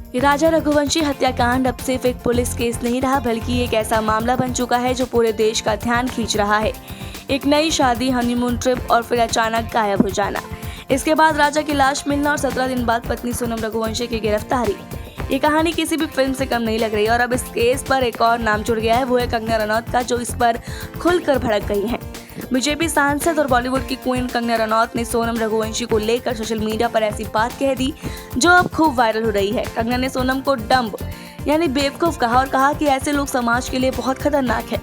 ये राजा रघुवंशी हत्याकांड अब सिर्फ एक पुलिस केस नहीं रहा, बल्कि एक ऐसा मामला बन चुका है जो पूरे देश का ध्यान खींच रहा है। एक नई शादी, हनीमून ट्रिप और फिर अचानक गायब हो जाना। इसके बाद राजा की लाश मिलना और 17 दिन बाद पत्नी सोनम रघुवंशी की गिरफ्तारी। ये कहानी किसी भी फिल्म से कम नहीं लग रही और अब इस केस पर एक और नाम जुड़ गया है, वो है कंगना रनौत का, जो इस पर खुलकर भड़क गई हैं। बीजेपी सांसद और बॉलीवुड की क्वीन कंगना रनौत ने सोनम रघुवंशी को लेकर सोशल मीडिया पर ऐसी बात कह दी जो अब खूब वायरल हो रही है। कंगना ने सोनम को डम्ब यानी बेवकूफ कहा और कहा कि ऐसे लोग समाज के लिए बहुत खतरनाक है।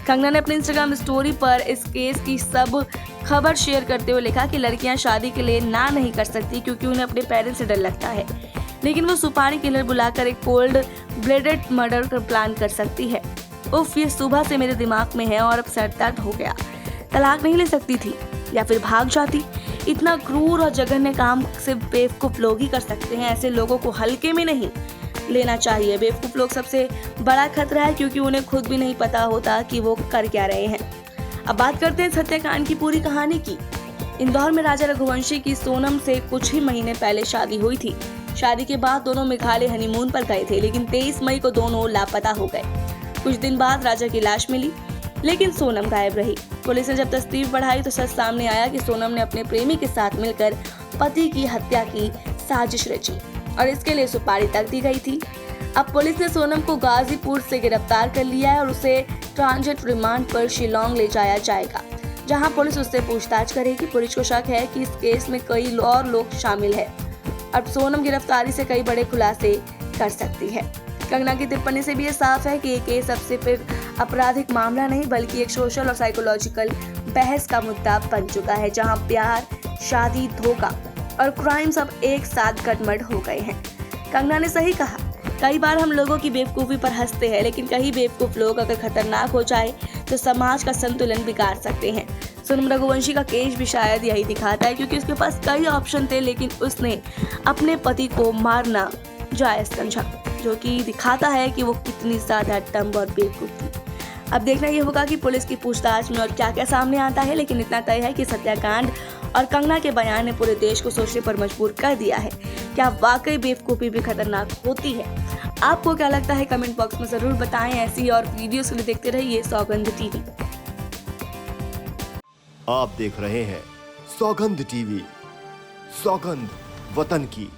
कंगना ने अपनी इंस्टाग्राम स्टोरी पर इस केस की सब खबर शेयर करते हुए लिखा कि लड़कियां शादी के लिए ना नहीं कर सकती क्योंकि उन्हें अपने पेरेंट्स से डर लगता है, लेकिन वो सुपारी किलर बुलाकर एक कोल्ड ब्लडेड मर्डर का प्लान कर सकती है। उफ, ये सुबह से मेरे दिमाग में है और अब सर दर्द हो गया। तलाक नहीं ले सकती थी या फिर भाग जाती? इतना क्रूर और जघन्य काम सिर्फ बेवकूफ लोग ही कर सकते हैं। ऐसे लोगों को हल्के में नहीं लेना चाहिए। बेवकूफ लोग सबसे बड़ा खतरा है क्योंकि उन्हें खुद भी नहीं पता होता कि वो कर क्या रहे हैं। अब बात करते हैं हत्याकांड की पूरी कहानी की। इंदौर में राजा रघुवंशी की सोनम से कुछ ही महीने पहले शादी हुई थी। शादी के बाद दोनों मेघालय हनीमून पर गए थे, लेकिन 23 मई को दोनों लापता हो गए। कुछ दिन बाद राजा की लाश मिली, लेकिन सोनम गायब रही। पुलिस ने जब तफ्तीश बढ़ाई तो सच सामने आया कि सोनम ने अपने प्रेमी के साथ मिलकर पति की हत्या की साजिश रची और इसके लिए सुपारी तक दी गई थी। अब पुलिस ने सोनम को गाजीपुर से गिरफ्तार कर लिया है और उसे ट्रांजिट रिमांड पर शिलोंग ले जाया जाएगा, जहां पुलिस उससे पूछताछ करेगी। पुलिस को शक है कि इस केस में कई और लोग शामिल है। अब सोनम गिरफ्तारी से कई बड़े खुलासे कर सकती है। कंगना की टिप्पणी से भी ये साफ है कि ये केस अब सिर्फ एक आपराधिक मामला नहीं बल्कि एक सोशल और साइकोलॉजिकल बहस का मुद्दा बन चुका है, जहां प्यार, शादी, धोखा और क्राइम सब एक साथ गटमट हो गए हैं। कंगना ने सही कहा, कई बार हम लोगों की बेवकूफ़ी पर हंसते हैं, लेकिन कई बेवकूफ़ लोग अगर खतरनाक हो जाए तो समाज का संतुलन बिगाड़ सकते हैं। सोनम रघुवंशी का केस भी शायद यही दिखाता है, क्योंकि उसके पास कई ऑप्शन थे लेकिन उसने अपने पति को मारना जायज़ समझा, जो कि दिखाता है कि वो कितनी ज़्यादा डम्ब और बेवकूफ़ थी। अब देखना ये होगा कि पुलिस की पूछताछ में और क्या क्या सामने आता है, लेकिन इतना तय है कि हत्याकांड और कंगना के बयान ने पूरे देश को सोचने पर मजबूर कर दिया है। क्या वाकई बेवकूफ़ी भी खतरनाक होती है? आपको क्या लगता है? कमेंट बॉक्स में ज़रूर बताएं। ऐसी और वीडियोस के लिए देखते रहिए सौगंध टीवी। आप देख रहे हैं सौगंध टीवी, सौगंध वतन की।